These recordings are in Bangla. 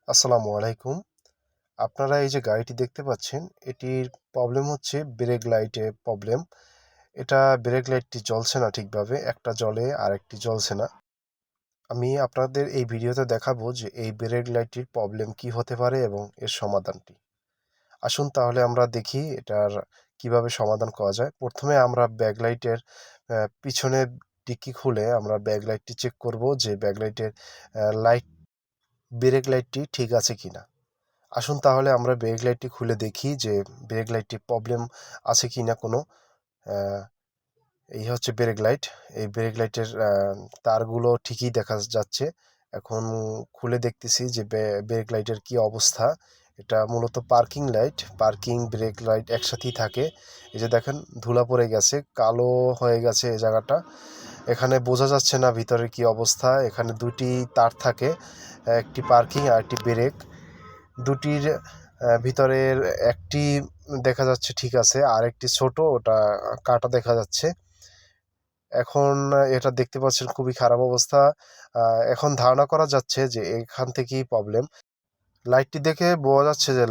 আসসালামু আলাইকুম। আপনারা এই যে গাড়িটি দেখতে পাচ্ছেন, এটির প্রবলেম হচ্ছে ব্রেক লাইটে প্রবলেম। এটা ব্রেক লাইটটি জ্বলছে না ঠিকভাবে। একটা জ্বলে আরেকটি জ্বলছে না। আমি আপনাদের এই ভিডিওতে দেখাবো যে এই ব্রেক লাইটটির প্রবলেম কি হতে পারে এবং এর সমাধানটি। আসুন তাহলে আমরা দেখি এটার কিভাবে সমাধান করা যায়। প্রথমে আমরা ব্যাকলাইটের পিছনের ডিক্কি খুলে আমরা ব্যাকলাইটটি চেক করব যে ব্যাকলাইটের লাইট ব্রেক লাইটটি ঠিক আছে কিনা। আসুন তাহলে আমরা ব্রেক লাইটটি খুলে দেখি যে ব্রেক লাইটটি প্রবলেম আছে কি না কোনো। আহ, এই হচ্ছে ব্রেক লাইট। এই ব্রেক লাইটের তারগুলো ঠিকই দেখা যাচ্ছে। এখন খুলে দেখতেছি যে ব্রেক লাইটের কি অবস্থা। এটা মূলত parking light, parking break light একসাথেই থাকে। এই যে দেখেন ধুলা পড়ে গেছে, কালো হয়ে গেছে এই জায়গাটা। এখানে বোঝা যাচ্ছে না ভিতরে কি অবস্থা। এখানে দুটি তার থাকে, একটি পার্কিং আর একটি ব্রেক। দুটির ভিতরের একটি দেখা যাচ্ছে ঠিক আছে, আর একটি ছোট, ওটা কাটা দেখা যাচ্ছে। এখন এটা দেখতে পাচ্ছেন খুবই খারাপ অবস্থা। এখন ধারণা করা যাচ্ছে যে এখান থেকেই প্রবলেম। লাইটটি দেখে বোঝা যাচ্ছে যে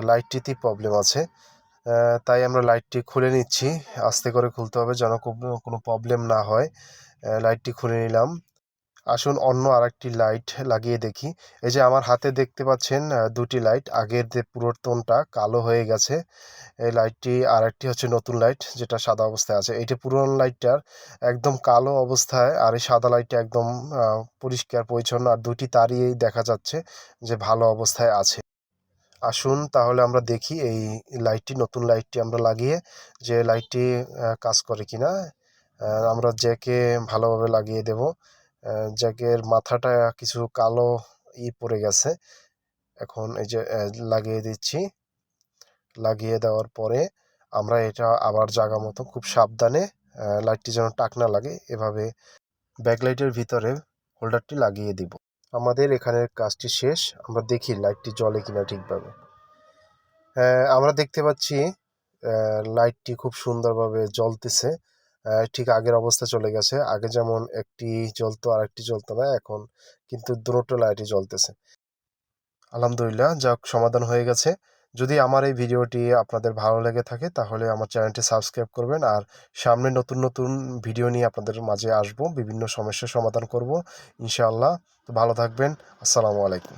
লাইটটিতেই প্রবলেম আছে। তাই আমরা লাইটটি খুলে নিচ্ছি। আস্তে করে খুলতে হবে যেন কোনো প্রবলেম না হয়। লাইটটি খুলে নিলাম। আসুন অন্য আরেকটি লাইট লাগিয়ে দেখি। এই যে আমার হাতে দেখতে পাচ্ছেন দুটি লাইট। আগের যে পুরাতনটা কালো হয়ে গেছে এই লাইটটি, আর একটি হচ্ছে নতুন লাইট যেটা সাদা অবস্থায় আছে। এইটা পুরনো লাইটটার একদম কালো অবস্থায়, আর এই সাদা লাইটটা একদম পরিষ্কার পরিচ্ছন্ন, আর দুটি তারই দেখা যাচ্ছে যে ভালো অবস্থায় আছে। আসুন তাহলে আমরা দেখি এই লাইটটি, নতুন লাইটটি আমরা লাগিয়ে যে লাইটটি কাজ করে কিনা। আমরা জ্যাকে ভালোভাবে লাগিয়ে দেব। জ্যাকের মাথাটা কিছু কালো পড়ে গেছে। এখন এই যে লাগিয়ে দিচ্ছি। লাগিয়ে দেওয়ার পরে আমরা এটা আবার জায়গা মতো খুব সাবধানে, লাইটটি যেন টাক না লাগে, এভাবে ব্যাকলাইটের ভিতরে হোল্ডারটি লাগিয়ে দিব। আমাদের এখানের কাজটি শেষ। আমরা দেখি লাইটটি জ্বলে কিনা ঠিকভাবে। আমরা দেখতে পাচ্ছি লাইটটি খুব সুন্দরভাবে জ্বলতেছে। ঠিক আগের অবস্থা চলে গেছে। আগে যেমন একটি জ্বলতো আর একটি জ্বলতো না, এখন কিন্তু দুটো লাইটই জ্বলতেছে। আলহামদুলিল্লাহ, যাক সমাধান হয়ে গেছে। যদি আমার এই ভিডিওটি আপনাদের ভালো লেগে থাকে তাহলে আমার চ্যানেলটি সাবস্ক্রাইব করবেন, আর সামনে নতুন নতুন ভিডিও নিয়ে আপনাদের মাঝে আসবো, বিভিন্ন সমস্যার সমাধান করব ইনশাআল্লাহ। তো ভালো থাকবেন। আসসালামু আলাইকুম।